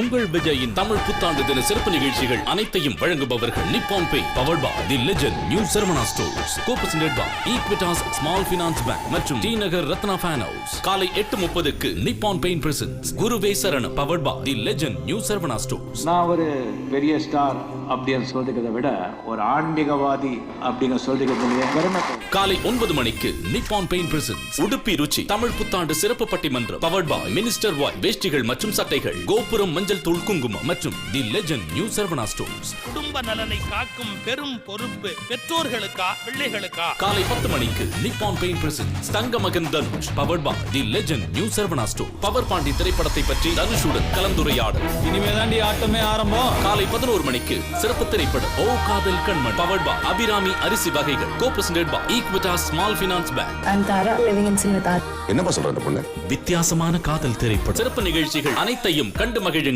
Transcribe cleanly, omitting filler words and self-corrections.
உங்கள் விஜயின் தமிழ் புத்தாண்டு தின சிறப்பு நிகழ்ச்சிகள் அனைத்தையும் வழங்குபவர்கள் நிப்பான் பே powered by the legend new Saravana stores copresented by Equitas small finance bank மற்றும் T Nagar Ratna fan house. காலை 8:30க்கு Nippon paint presents Guruve Saranam powered by the legend new Saravana stores. நான் ஒரு பெரிய ஸ்டார் அப்படின்னு சொல்றதை விட ஒரு ஆன்மீகவாதி அப்படின்னு சொல்றதுலேயே பெருமை. காலை 9 மணிக்கு நிப்பான் பெயின் பிரசன்ஸ் உடுப்பி ருச்சி தமிழ் புத்தாண்டு சிறப்பு பட்டிமன்றம் பவர்ட் பை மினிஸ்டர் வாய் வேஷ்டிகள் மற்றும் சட்டைகள் கோபுரம் மஞ்சள் தூள் குங்குமம் மற்றும் தி லெஜெண்ட் நியூ சரவணா ஸ்டோர்ஸ். குடும்ப நலனை காக்கும் பெரும் பொறுப்பு பெற்றோர்களுக்கா பிள்ளைகளுக்கா? காலை 10 மணிக்கு நிப்பான் paint presents Thanga Magan Dhanush powered by the legend new Saravana store. Power Paandi திரைப்படத்தை பற்றி தனுஷுடன் கலந்துரையாடல். இனிமேதாண்டி ஆட்டமே ஆரம்பம். காலை 11 மணிக்கு சிறப்பு திரைப்படம் ஓ காதல் கண்மண் பவர்ட் பை அபிராமி அரிசி வகைகள் copresented by Equitas small finance bank. I'm Tara, living in Sinhatad. என்னப்பா சொல்ற அந்த பொண்ணு? வித்தியாசமான காதல் திரைப்படம் சிறப்பு நிகழ்ச்சிகள் அனைத்தையும் கண்டு மகிழுங்கள்.